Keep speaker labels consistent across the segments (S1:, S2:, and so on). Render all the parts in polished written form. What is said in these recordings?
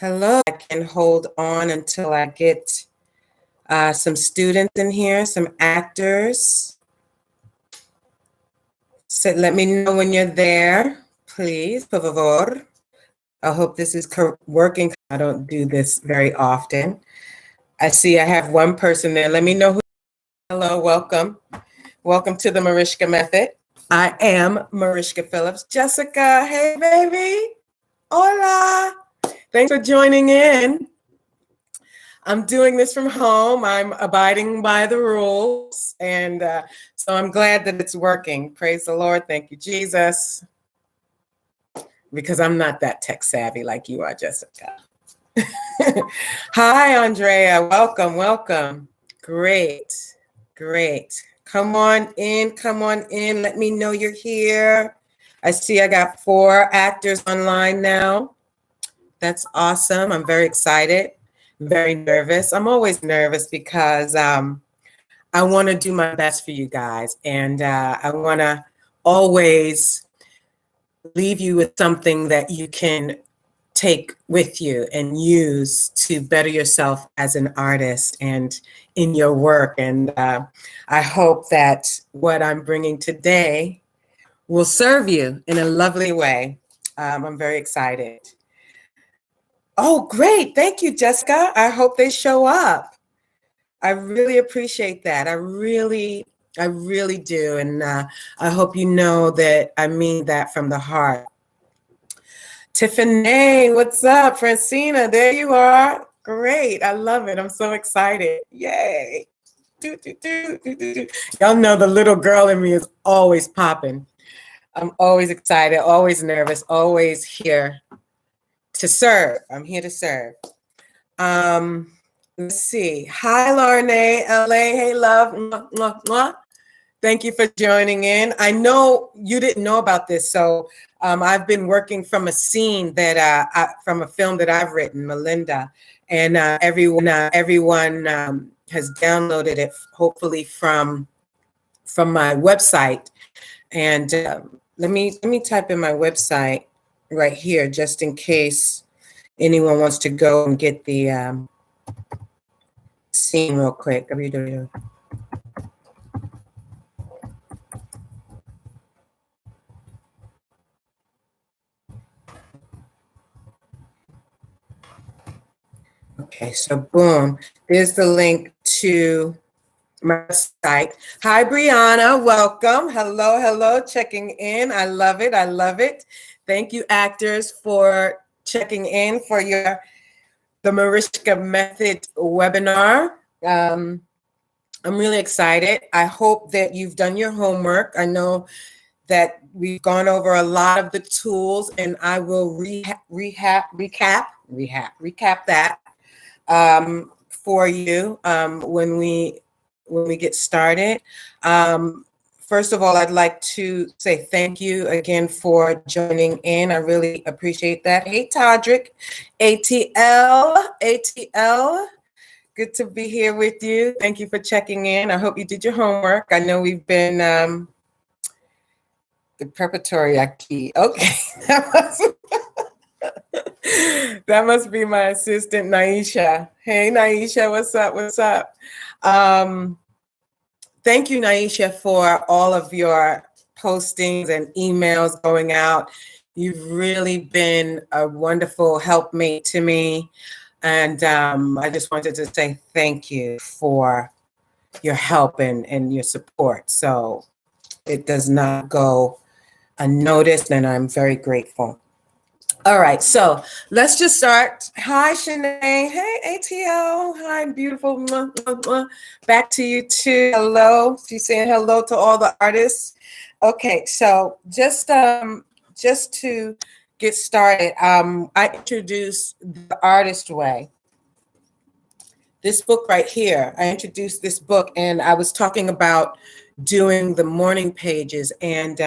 S1: Hello. I can hold on until I get some students in here, some actors. So let me know when you're there, please, por favor. I hope this is working. I don't do this very often. I see I have one person there. Let me know who. Hello, welcome. Welcome to the Marishka Method. I am Marishka Phillips. Jessica, hey, baby. Hola. Thanks for joining in. I'm doing this from home. I'm abiding by the rules. And so I'm glad that it's working. Praise the Lord. Thank you, Jesus. Because I'm not that tech savvy like you are, Jessica. Hi, Andrea. Welcome, welcome. Great, great. Come on in, come on in. Let me know you're here. I see I got 4 actors online now. That's awesome. I'm very excited, very nervous. I'm always nervous because I want to do my best for you guys. And I want to always leave you with something that you can take with you and use to better yourself as an artist and in your work. And I hope that what I'm bringing today will serve you in a lovely way. I'm very excited. Oh, great. Thank you, Jessica. I hope they show up. I really appreciate that. I really do. And I hope you know that I mean that from the heart. Tiffany, what's up? Francina, there you are. Great. I love it. I'm so excited. Yay. Y'all know the little girl in me is always popping. I'm always excited, always nervous, always here to serve. I'm here to serve. Let's see. Hi, Larnay, LA. Hey, love. Mwah, mwah, mwah. Thank you for joining in. I know you didn't know about this, so I've been working from a scene that from a film that I've written, Melinda, and everyone has downloaded it, hopefully from my website. And let me type in my website right here, just in case anyone wants to go and get the scene real quick. Okay, so boom, there's the link to my site. Hi, Brianna, welcome. Hello, hello, checking in. I love it, I love it. Thank you, actors, for checking in for the Marishka Method webinar. I'm really excited. I hope that you've done your homework. I know that we've gone over a lot of the tools, and I will recap that for you when we get started. First of all, I'd like to say thank you again for joining in. I really appreciate that. Hey, Todrick, ATL. Good to be here with you. Thank you for checking in. I hope you did your homework. I know we've been the preparatory key. Okay. That must be my assistant, Naisha. Hey, Naisha, what's up? What's up? Thank you, Naisha, for all of your postings and emails going out. You've really been a wonderful helpmate to me. And I just wanted to say thank you for your help and your support. So it does not go unnoticed, and I'm very grateful. All right, so let's just start. Hi, Shanae. Hey, ATL. Hi, beautiful. Mwah, mwah, mwah. Back to you too. Hello. She's saying hello to all the artists. Okay, so just to get started, I introduced The Artist Way. This book right here, I introduced this book, and I was talking about doing the morning pages and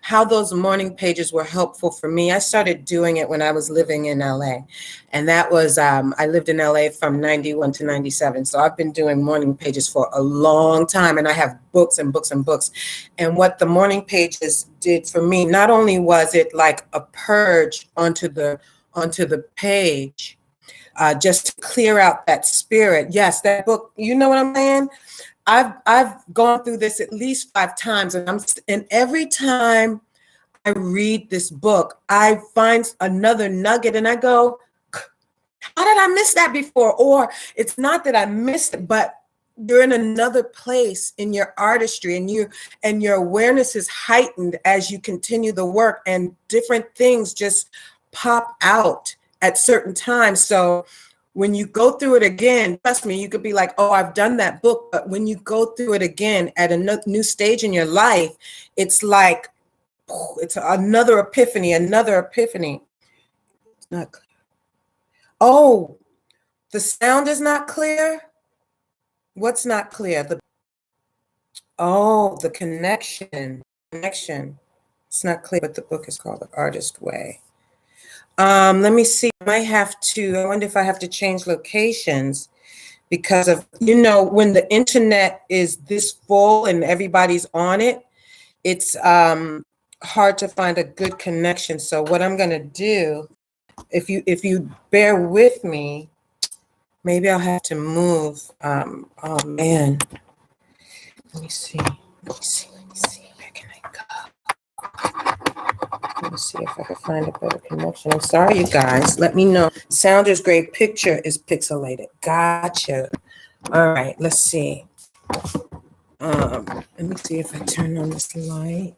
S1: how those morning pages were helpful for me. I started doing it when I was living in LA, and that was, I lived in LA from 91 to 97. So I've been doing morning pages for a long time, and I have books and books and books. And what the morning pages did for me, not only was it like a purge onto the page, just to clear out that spirit. Yes, that book, you know what I'm saying? I've gone through this at least 5 times, and every time I read this book, I find another nugget and I go, how did I miss that before? Or it's not that I missed it, but you're in another place in your artistry, and your awareness is heightened as you continue the work, and different things just pop out at certain times. So when you go through it again, trust me, you could be like, oh, I've done that book. But when you go through it again at a new stage in your life, it's like, it's another epiphany, another epiphany. It's not clear. Oh, the sound is not clear? What's not clear? The connection. It's not clear, but the book is called The Artist Way. Let me see. I wonder if I have to change locations because of, when the internet is this full and everybody's on it, it's hard to find a good connection. So what I'm gonna do, if you bear with me, maybe I'll have to move. Oh man. Let me see. Where can I go? Let me see if I can find a better connection. I'm sorry, you guys. Let me know. Sound is great. Picture is pixelated. Gotcha. All right. Let's see. Let me see if I turn on this light.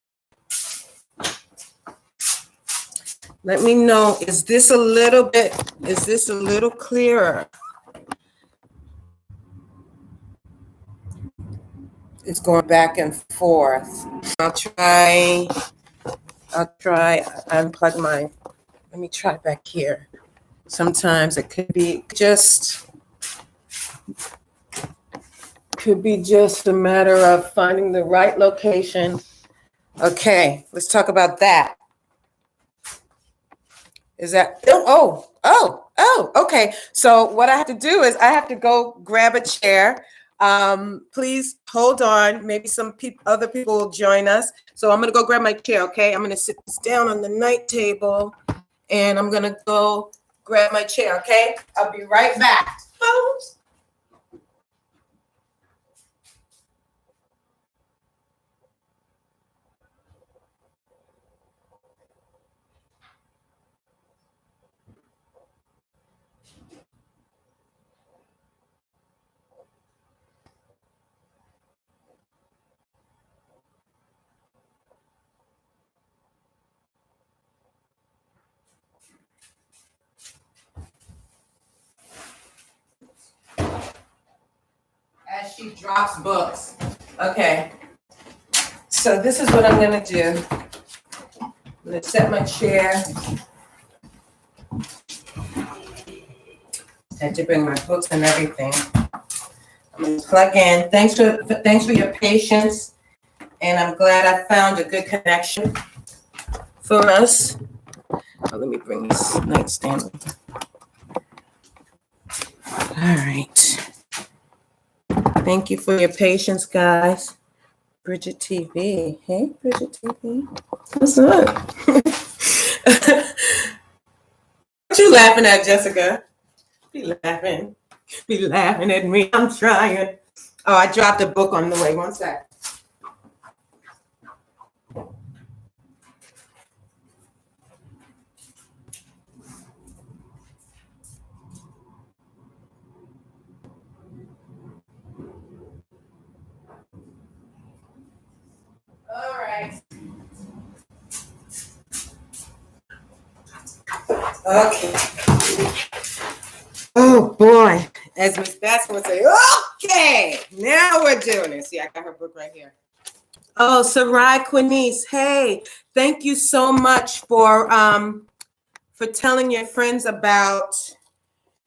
S1: Let me know. Is this a little clearer? It's going back and forth. I'll try unplug let me try back here. Sometimes it could be just a matter of finding the right location. Okay, let's talk about that. Is that, okay. So what I have to do is I have to go grab a chair. Please hold on. Maybe some other people will join us. So I'm going to go grab my chair, okay? I'm going to sit this down on the night table, and I'm going to go grab my chair, okay? I'll be right back. Folks. As she drops books. Okay. So this is what I'm going to do. I'm going to set my chair. I had to bring my books and everything. I'm going to plug in. Thanks for your patience. And I'm glad I found a good connection for us. Oh, let me bring this nightstand over. All right. Thank you for your patience, guys. Bridget TV. Hey, Bridget TV. What's up? What you laughing at, Jessica? Be laughing at me. I'm trying. Oh, I dropped a book on the way. One sec. All right. Okay. Oh boy, as Miss Baskin would say, okay, now we're doing it. See, I got her book right here. Oh, Sarai Quinice, hey, thank you so much for telling your friends about,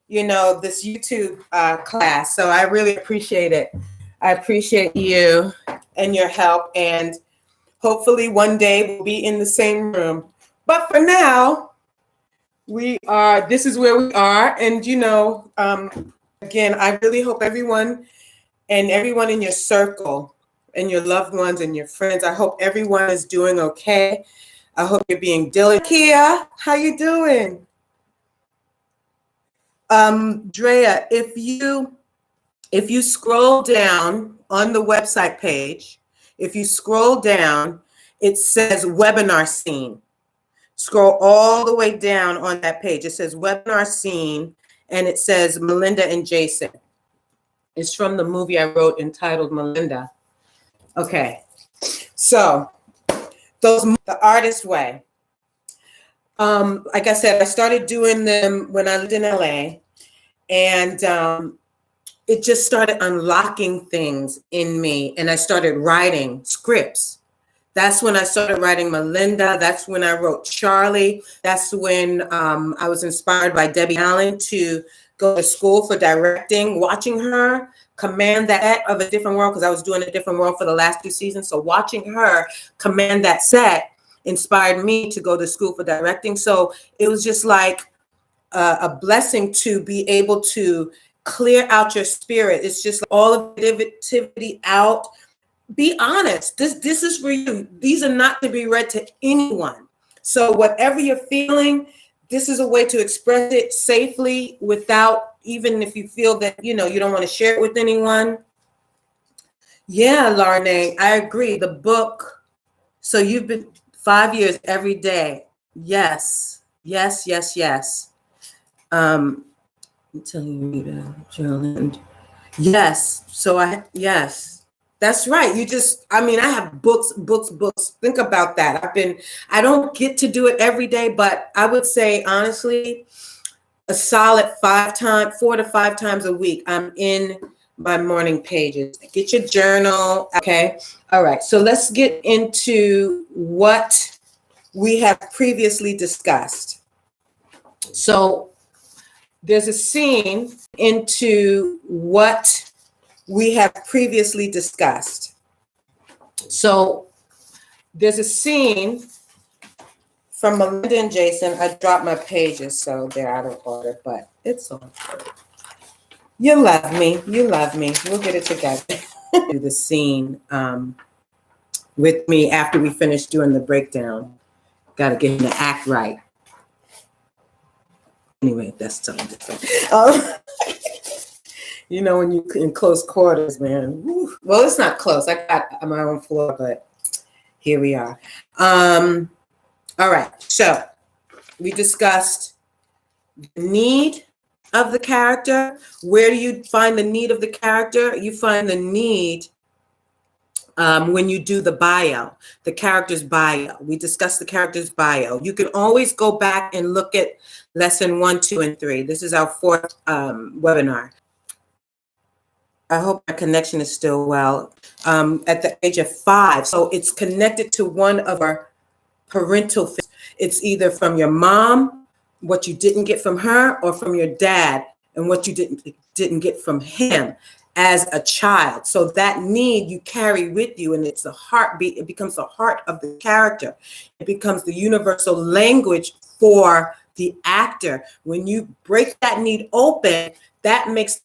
S1: this YouTube class. So I really appreciate it. I appreciate you and your help, and hopefully one day we'll be in the same room. But for now, this is where we are. And, again, I really hope everyone in your circle and your loved ones and your friends, I hope everyone is doing okay. I hope you're being diligent. Kia, how you doing? Drea, if you scroll down on the website page, if you scroll down, it says webinar scene. Scroll all the way down on that page. It says webinar scene, and it says Melinda and Jason. It's from the movie I wrote entitled Melinda. Okay, so the artist way. Like I said, I started doing them when I lived in LA, and it just started unlocking things in me, and I started writing scripts. That's when I started writing Melinda. That's when I wrote Charlie. That's when I was inspired by Debbie Allen to go to school for directing, watching her command that set of A Different World, because I was doing A Different World for the last 2 seasons. So watching her command that set inspired me to go to school for directing. So it was just like a blessing to be able to clear out your spirit. It's just like all of the negativity out. Be honest. This is for you. These are not to be read to anyone. So whatever you're feeling, this is a way to express it safely without, even if you feel that, you don't want to share it with anyone. Yeah, Larnay, I agree. The book. So you've been 5 years every day. Yes. Yes, yes, yes. I'm telling you, Jolene. Yes. So yes. That's right. I have books. Think about that. I don't get to do it every day, but I would say, honestly, a solid 4 to 5 times a week, I'm in my morning pages. Get your journal. Okay. All right. So let's get into what we have previously discussed. So there's a scene into what we have previously discussed. So there's a scene from Melinda and Jason. I dropped my pages, so they're out of order, but it's all good. You love me. We'll get it together. Do the scene with me after we finish doing the breakdown. Got to get him to act right. Anyway, that's something different. When you're in close quarters, man. Woo. Well, it's not close. I got my own floor, but here we are. All right. So we discussed the need of the character. Where do you find the need of the character? You find the need when you do the bio, the character's bio. We discussed the character's bio. You can always go back and look at lesson 1, 2, and 3. This is our 4th webinar. I hope my connection is still well. At the age of 5. So it's connected to one of our parental figures. It's either from your mom, what you didn't get from her, or from your dad and what you didn't get from him as a child. So that need you carry with you, and it's the heartbeat. It becomes the heart of the character. It becomes the universal language for the actor. When you break that need open, that makes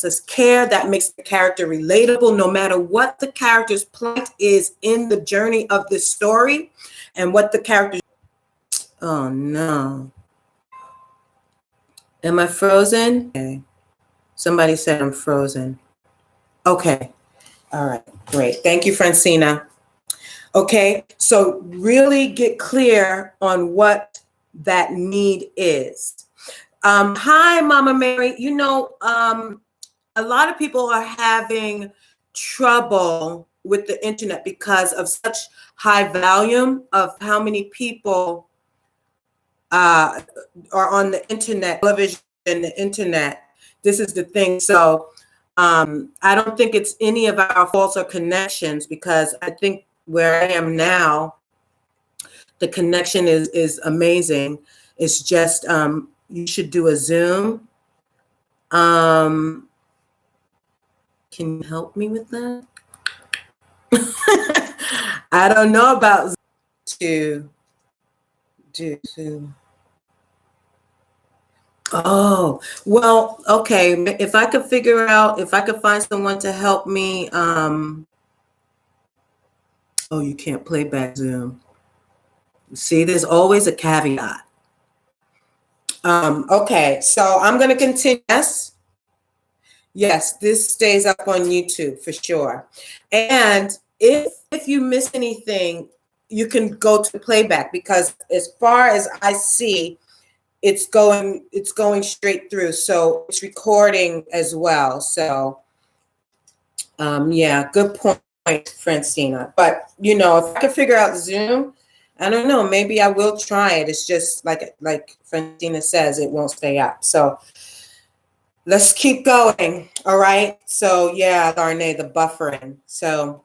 S1: us care. That makes the character relatable, no matter what the character's plight is in the journey of this story, and what the character. Oh no! Am I frozen? Okay. Somebody said I'm frozen. Okay. All right. Great. Thank you, Francina. Okay. So really get clear on what that need is. Hi, Mama Mary. A lot of people are having trouble with the internet because of such high volume of how many people are on the internet, television, and the internet. This is the thing. So I don't think it's any of our faults or connections, because I think where I am now, the connection is amazing. It's just you should do a Zoom. Can you help me with that? I don't know about to do. Oh, well, okay. If I could find someone to help me. Oh, you can't play back Zoom. See, there's always a caveat. Okay, so I'm going to continue. Yes, this stays up on YouTube for sure. And if you miss anything, you can go to playback, because as far as I see, it's going straight through. So it's recording as well. So yeah, good point, Francina. But if I can figure out Zoom, I don't know, maybe I will try it. It's just like Francina says, it won't stay up. So let's keep going. All right. So yeah, Darnay, the buffering. So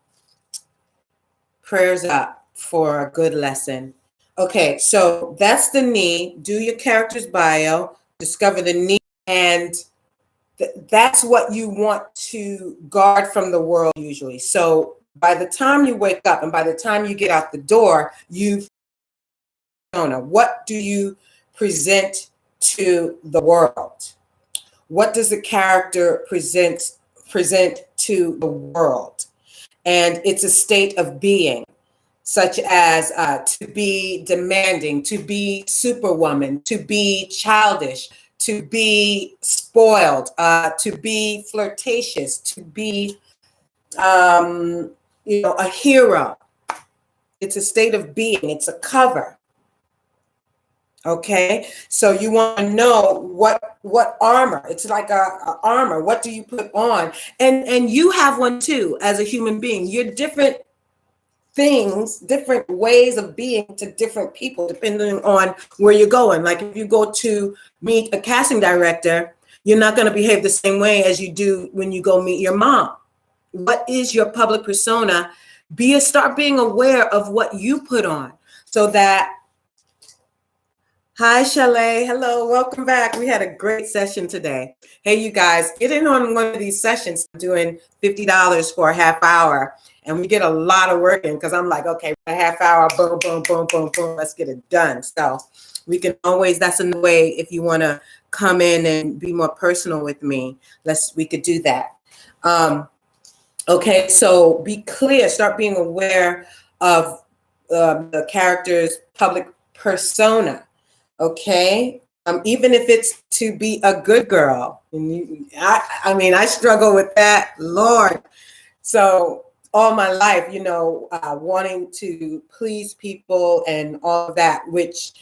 S1: prayers up for a good lesson. Okay, so that's the need. Do your character's bio, discover the need, and that's what you want to guard from the world usually. So by the time you wake up and by the time you get out the door, what do you present to the world? What does the character present to the world? And it's a state of being, such as to be demanding, to be superwoman, to be childish, to be spoiled, to be flirtatious, to be, a hero. It's a state of being. It's a cover. Okay, so you want to know what armor. It's like a armor. What do you put on? And you have one too as a human being. You're different things, different ways of being to different people, depending on where you're going. Like if you go to meet a casting director, you're not going to behave the same way as you do when you go meet your mom. What is your public persona? Start being aware of what you put on, so that. Hi, Chalet. Hello, welcome back. We had a great session today. Hey, you guys, get in on one of these sessions. I'm doing $50 for a half hour, and we get a lot of work in, because I'm like, okay, a half hour, boom, boom, boom, boom, boom, let's get it done. So we can always, that's a way, if you want to come in and be more personal with me, we could do that. Okay, so be clear, start being aware of the character's public persona. Okay, even if it's to be a good girl. I mean, I struggle with that, Lord. So all my life, wanting to please people and all of that, which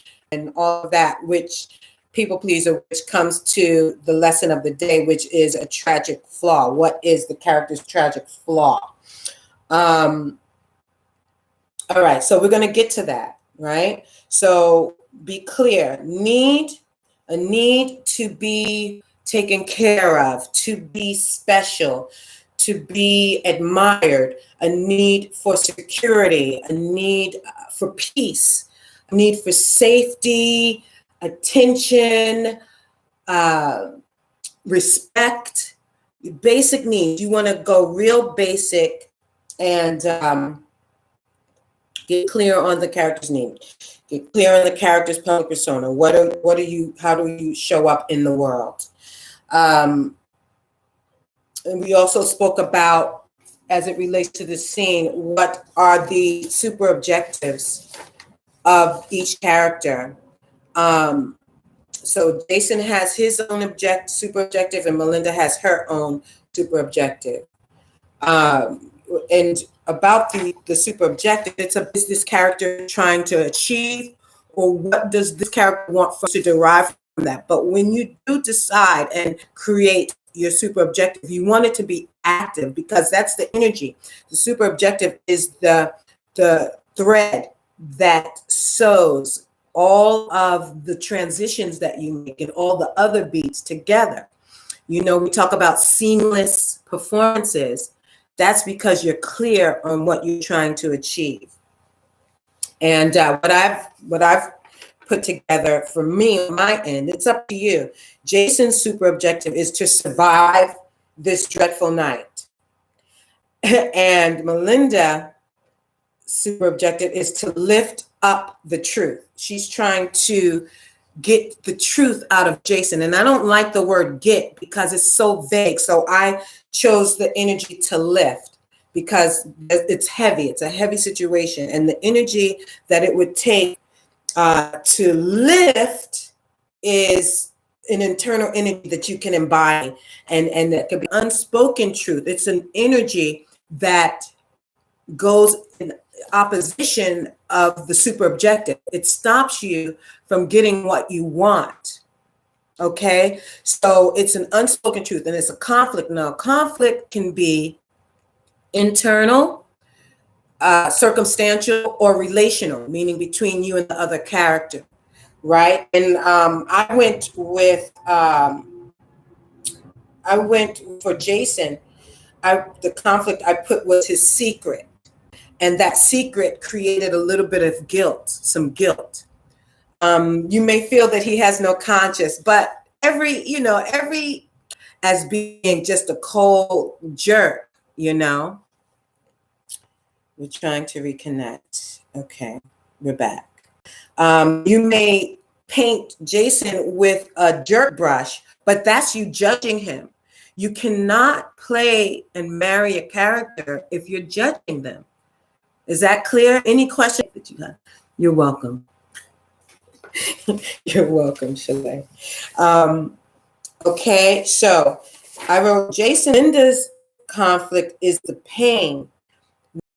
S1: people pleaser, which comes to the lesson of the day, which is a tragic flaw. What is the character's tragic flaw? All right, so we're going to get to that, right? So be clear. A need to be taken care of, to be special, to be admired, a need for security, a need for peace, a need for safety, attention, respect, basic needs. You want to go real basic and get clear on the character's name. Get clear on the character's public persona. How do you show up in the world? And we also spoke about, as it relates to the scene, what are the super objectives of each character. So Jason has his own super objective, and Melinda has her own super objective. And about the super objective, is this character trying to achieve, or what does this character want to derive from that? But when you do decide and create your super objective, you want it to be active, because that's the energy. The super objective is the thread that sews all of the transitions that you make and all the other beats together. We talk about seamless performances. That's because you're clear on what you're trying to achieve. And what I've put together for me on my end, it's up to you. Jason's super objective is to survive this dreadful night. And Melinda's super objective is to lift up the truth. She's trying to get the truth out of Jason. And I don't like the word get, because it's so vague. So I chose the energy to lift, because it's heavy. It's a heavy situation. And the energy that it would take to lift is an internal energy that you can embody, and that could be unspoken truth. It's an energy that goes in opposition of the super objective. It stops you from getting what you want. Okay, so it's an unspoken truth, and it's a conflict. Now, conflict can be internal, circumstantial, or relational, meaning between you and the other character, right? And I went for Jason. The conflict I put was his secret, and that secret created a little bit of guilt, some guilt. You may feel that he has no conscience, but every as being just a cold jerk, We're trying to reconnect. Okay, we're back. You may paint Jason with a jerk brush, but that's you judging him. You cannot play and marry a character if you're judging them. Is that clear? Any questions that you have? You're welcome. You're welcome, Shalay. Okay, so I wrote Jason Linda's conflict is the pain,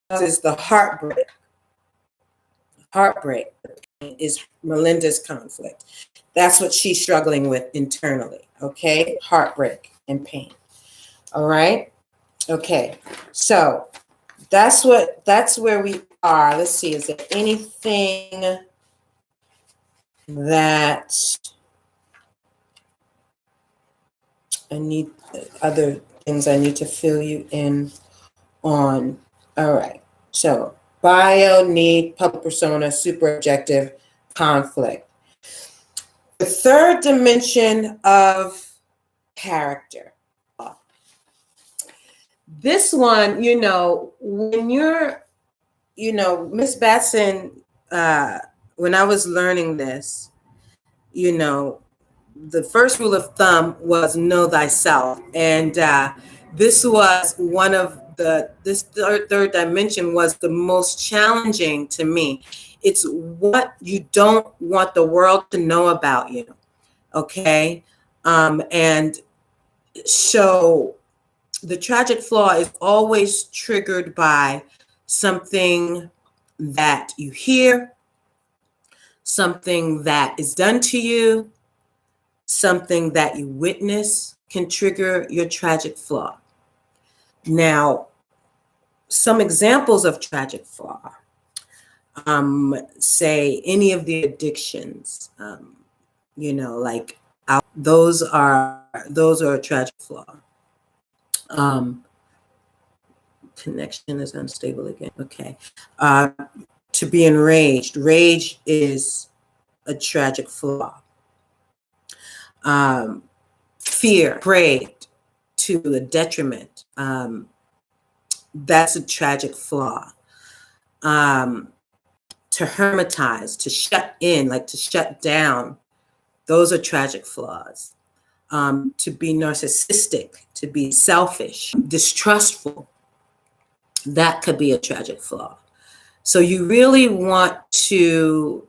S1: is the heartbreak. Heartbreak is Melinda's conflict. That's what she's struggling with internally. Okay, heartbreak and pain. All right. Okay, so that's where we are. Let's see. Is there anything that other things I need to fill you in on? All right. So bio, need, public persona, super objective, conflict. The third dimension of character. This one, when you're, Miss Batson, when I was learning this, the first rule of thumb was know thyself. And this was this third dimension was the most challenging to me. It's what you don't want the world to know about you. Okay. And so the tragic flaw is always triggered by something that you hear, something that is done to you, something that you witness can trigger your tragic flaw. Now, some examples of tragic flaw, say any of the addictions, like those are a tragic flaw. Connection is unstable again. Okay. To be enraged. Rage is a tragic flaw. Fear, afraid to the detriment. That's a tragic flaw. To hermetize, to shut in, like to shut down. Those are tragic flaws. To be narcissistic, to be selfish, distrustful. That could be a tragic flaw. So you really want to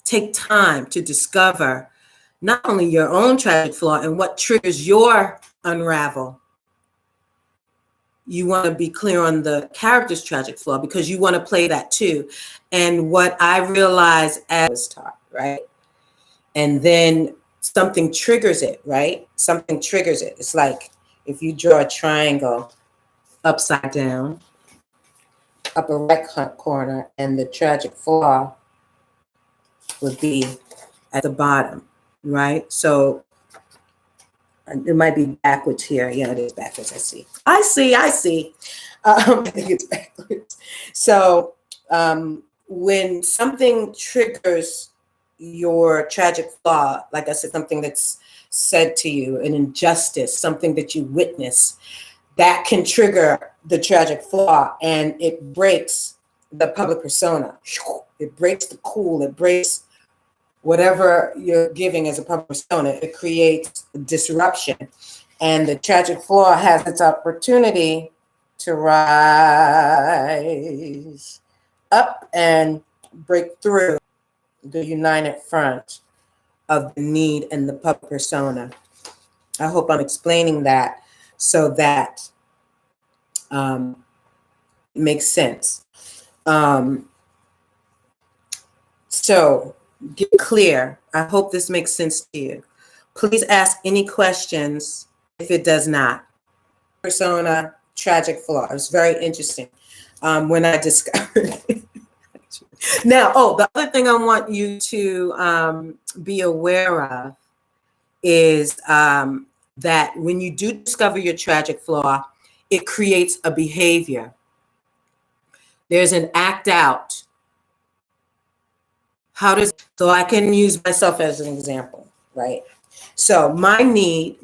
S1: take time to discover not only your own tragic flaw and what triggers your unravel. You want to be clear on the character's tragic flaw because you want to play that too. And what I realized as I was taught, right? And then something triggers it, right? Something triggers it. It's like if you draw a triangle upside down, upper right corner, and the tragic flaw would be at the bottom, right? So it might be backwards here. Yeah, it is backwards. I see. I think it's backwards. So when something triggers your tragic flaw, like I said, something that's said to you, an injustice, something that you witness, that can trigger the tragic flaw, and it breaks the public persona. It breaks the cool. It breaks whatever you're giving as a public persona. It creates disruption. And the tragic flaw has its opportunity to rise up and break through the united front of the need and the public persona. I hope I'm explaining that so that it makes sense. So get clear. I hope this makes sense to you. Please ask any questions if it does not. Persona, tragic flaw. It was very interesting when I discovered it. Now, the other thing I want you to be aware of is that when you do discover your tragic flaw, it creates a behavior. There's an act out. So I can use myself as an example, right? So my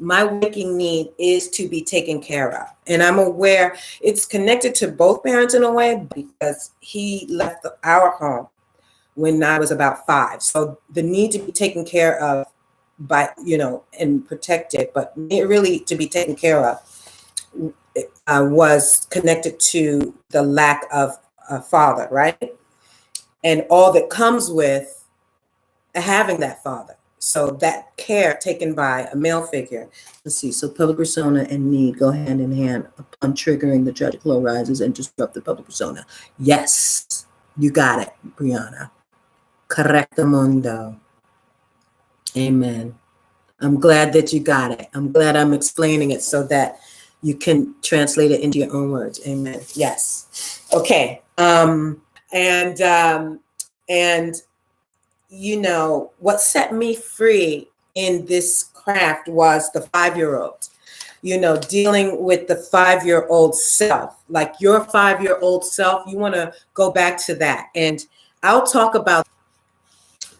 S1: waking need is to be taken care of. And I'm aware it's connected to both parents in a way because he left our home when I was about 5. So the need to be taken care of by, and protected, but really to be taken care of was connected to the lack of a father, right? And all that comes with having that father. So that care taken by a male figure. Let's see. So public persona and need go hand in hand. Upon triggering, the tragic flow rises and disrupt the public persona. Yes, you got it, Brianna. Correctamundo. Amen. I'm glad that you got it. I'm glad I'm explaining it so that you can translate it into your own words. Amen. Yes. Okay. What set me free in this craft was the 5-year-old, dealing with the 5-year-old self, like your 5-year-old self. You want to go back to that. And I'll talk about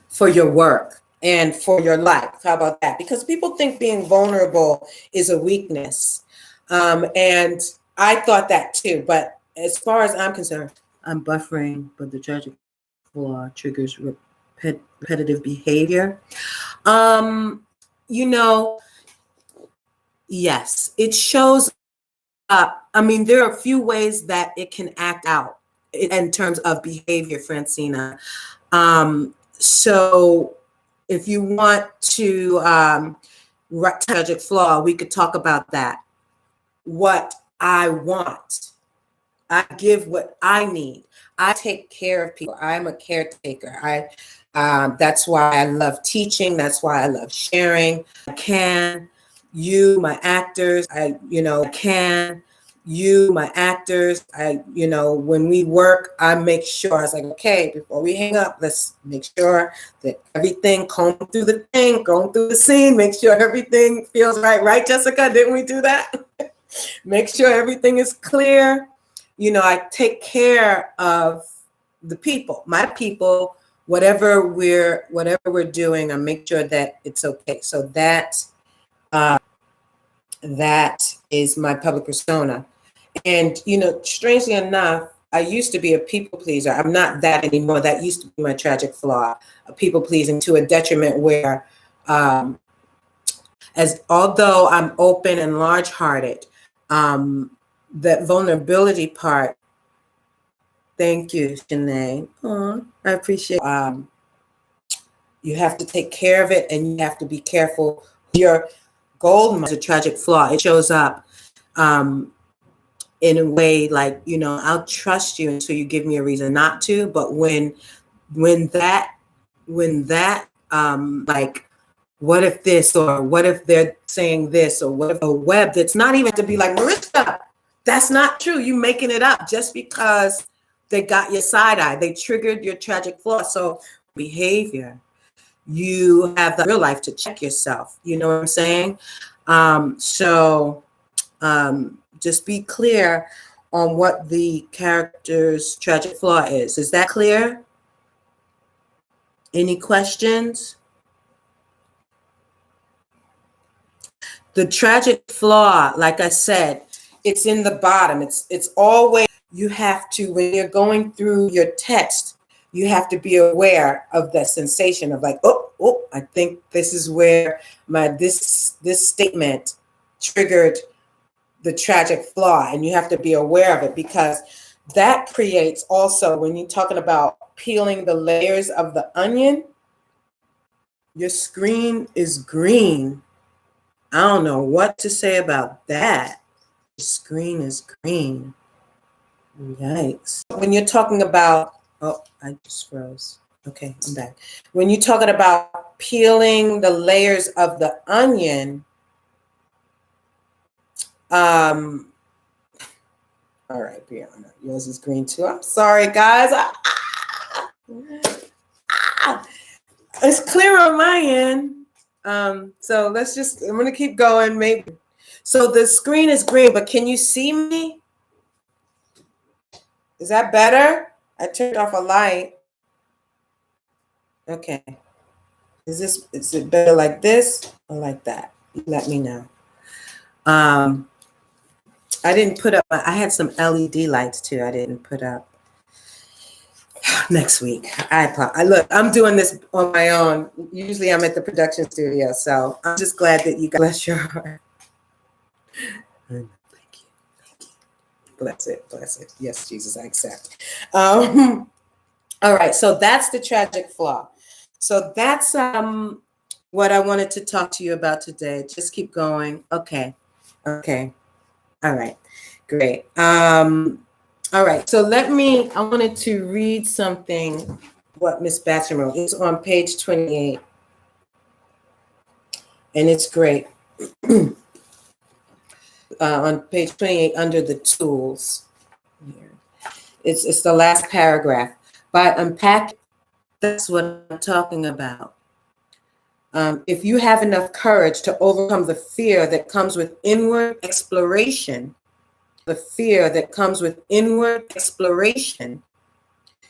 S1: for your work and for your life. How about that? Because people think being vulnerable is a weakness. And I thought that too. But as far as I'm concerned, I'm buffering, but the tragic flaw triggers repetitive behavior. Yes, it shows up. I mean, there are a few ways that it can act out in terms of behavior, Francina. So if you want to tragic flaw, we could talk about that. What I want, I give what I need. I take care of people. I'm a caretaker. That's why I love teaching. That's why I love sharing. My actors, when we work, I make sure, I was like, okay, before we hang up, let's make sure that everything, going through the scene, make sure everything feels right. Right, Jessica? Didn't we do that? Make sure everything is clear. I take care of the people, my people, whatever we're doing, I make sure that it's okay. So that is my public persona. And, strangely enough, I used to be a people pleaser. I'm not that anymore. That used to be my tragic flaw, a people pleasing to a detriment where, although I'm open and large-hearted, that vulnerability part. Thank you, Shanae. I appreciate it. You have to take care of it, and you have to be careful. Your gold is a tragic flaw. It shows up in a way like, I'll trust you until you give me a reason not to. But when that like, what if this, or what if they're saying this, or what if a web that's not even to be like, Marishka, that's not true. You making it up just because they got your side eye. They triggered your tragic flaw. So behavior, you have the real life to check yourself. You know what I'm saying? Just be clear on what the character's tragic flaw is. Is that clear? Any questions? The tragic flaw, like I said, it's in the bottom. It's always, you have to, when you're going through your text, you have to be aware of the sensation of like, oh, I think this is where this statement triggered the tragic flaw, and you have to be aware of it, because that creates also, when you're talking about peeling the layers of the onion, Your screen is green. I don't know what to say about that. Your screen is green. Yikes. When you're talking about, oh, I just froze. Okay, I'm back. When you're talking about peeling the layers of the onion, all right, Brianna, yours is green too. I'm sorry, guys. It's clear on my end. So I'm gonna keep going. Maybe. So the screen is green, but can you see me? Is that better? I turned off a light. Okay. Is it better like this or like that? Let me know. I didn't put up, I had some LED lights too. I didn't put up next week. Look, I'm doing this on my own. Usually I'm at the production studio. So I'm just glad that you guys, bless your heart. Thank you. Thank you. Bless it. Bless it. Yes, Jesus, I accept. All right. So that's the tragic flaw. So that's what I wanted to talk to you about today. Just keep going. Okay. Okay. All right. Great. All right. So I wanted to read something, what Miss Batson wrote. It's on page 28. And it's great. On page 28 under the tools. It's the last paragraph. By unpack, that's what I'm talking about. If you have enough courage to overcome the fear that comes with inward exploration,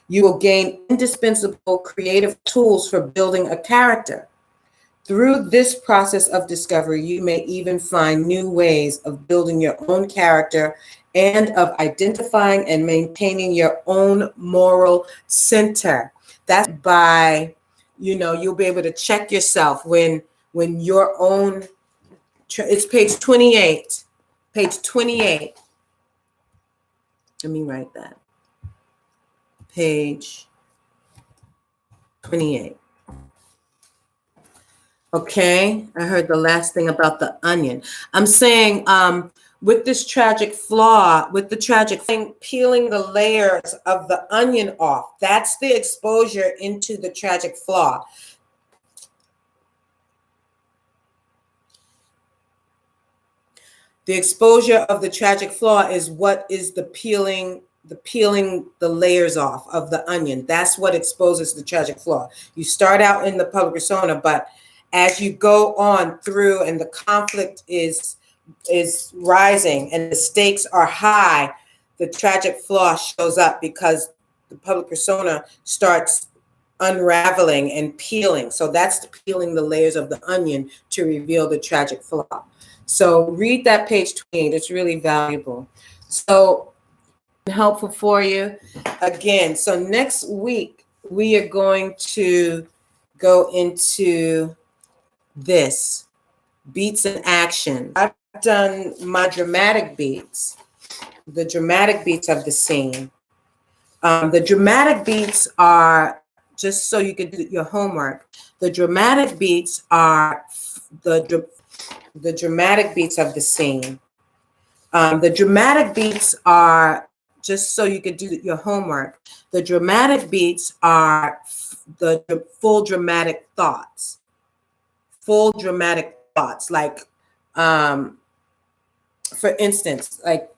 S1: you will gain indispensable creative tools for building a character. Through this process of discovery, you may even find new ways of building your own character and of identifying and maintaining your own moral center. That's by, you'll be able to check yourself when your own, it's page 28. Page 28. Let me write that. Page 28. Okay, I heard the last thing about the onion. I'm saying with the tragic flaw, peeling the layers of the onion off, that's the exposure into the tragic flaw. The exposure of the tragic flaw is what is the peeling the layers off of the onion. That's what exposes the tragic flaw. You start out in the public persona, but as you go on through and the conflict is rising and the stakes are high, the tragic flaw shows up because the public persona starts unraveling and peeling. So that's peeling the layers of the onion to reveal the tragic flaw. So read that page 28. It's really valuable. So helpful for you. Again, so next week we are going to go into this, beats and action. I've done my dramatic beats, the dramatic beats of the scene. The dramatic beats are, just so you could do your homework, the dramatic beats are the dramatic beats of the scene. The dramatic beats are, just so you could do your homework, the dramatic beats are the full dramatic thoughts. Like, for instance, like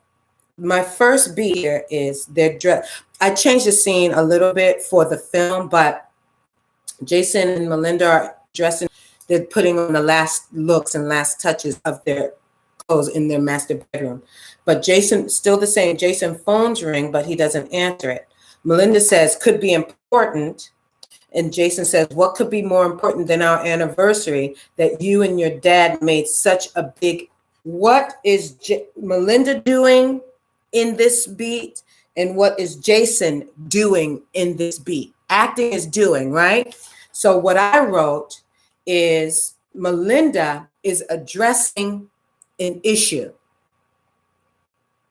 S1: my first beat here is their dress. I changed the scene a little bit for the film, but Jason and Melinda are dressing, they're putting on the last looks and last touches of their clothes in their master bedroom. But Jason, still the same, Jason phones ring, but he doesn't answer it. Melinda says, could be important. And Jason says, what could be more important than our anniversary that you and your dad made such a big, what is Melinda doing in this beat? And what is Jason doing in this beat? Acting is doing, right? So what I wrote is Melinda is addressing an issue.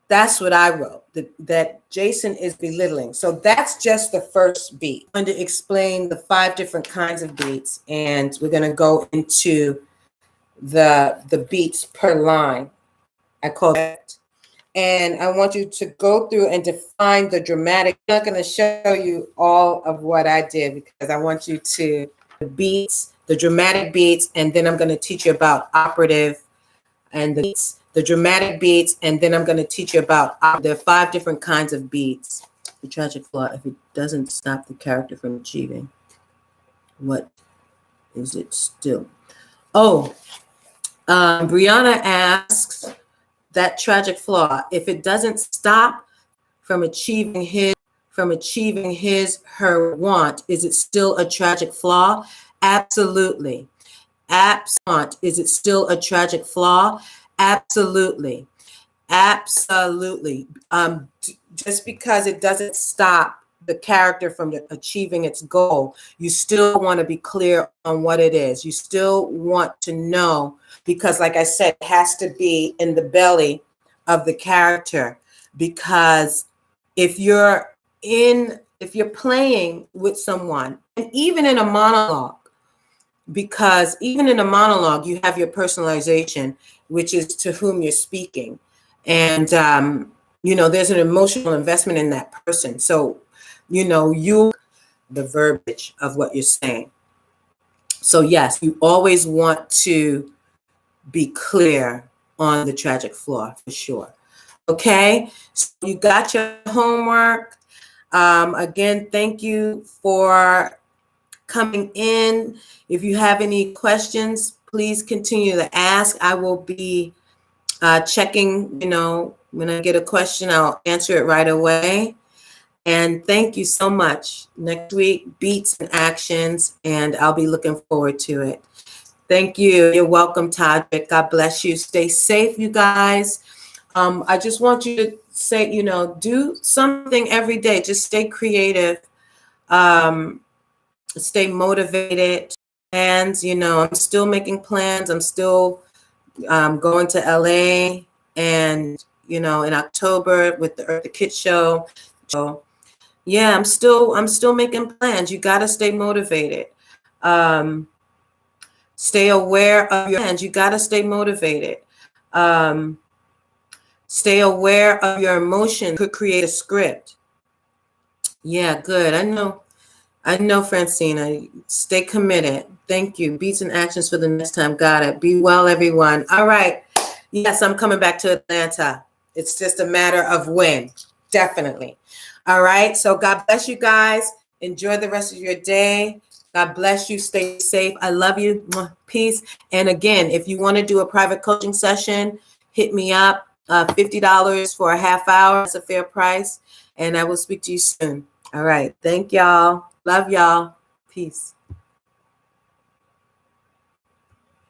S1: That's what I wrote, that Jason is belittling. So that's just the first beat. I'm going to explain the 5 different kinds of beats, and we're going to go into the beats per line. I call it. And I want you to go through and define the dramatic. I'm not going to show you all of what I did because I want you to the beats, the dramatic beats, and then I'm going to teach you about operative and the dramatic beats, and then I'm going to teach you about there are 5 different kinds of beats. The tragic flaw, if it doesn't stop the character from achieving, what is it still? Oh, Brianna asks, that tragic flaw, if it doesn't stop from achieving her want, is it still a tragic flaw? Absolutely. Is it still a tragic flaw? Absolutely. Absolutely. Just because it doesn't stop the character from achieving its goal, you still want to be clear on what it is. You still want to know, because like I said, it has to be in the belly of the character. Because if you're playing with someone, and even in a monologue, because even in a monologue, you have your personalization, which is to whom you're speaking. And, there's an emotional investment in that person. So, the verbiage of what you're saying. So yes, you always want to be clear on the tragic flaw for sure. Okay, so you got your homework. Again, thank you for coming in. If you have any questions, please continue to ask. I will be checking, when I get a question, I'll answer it right away. And thank you so much. Next week, beats and actions, and I'll be looking forward to it. Thank you. You're welcome, Tragic. God bless you. Stay safe, you guys. I just want you to say, do something every day. Just stay creative. Stay motivated. And, I'm still making plans. I'm still going to LA and, in October with the Earth the Kid show. So, yeah, I'm still making plans. You got to stay motivated. Stay aware of your plans. You got to stay motivated. Stay aware of your emotions. Could create a script. Yeah, good. I know, Francina. Stay committed. Thank you. Beats and actions for the next time. Got it. Be well, everyone. All right. Yes, I'm coming back to Atlanta. It's just a matter of when. Definitely. All right. So God bless you guys. Enjoy the rest of your day. God bless you. Stay safe. I love you. Peace. And again, if you want to do a private coaching session, hit me up. $50 for a half hour. That's a fair price. And I will speak to you soon. All right. Thank y'all. Love y'all. Peace.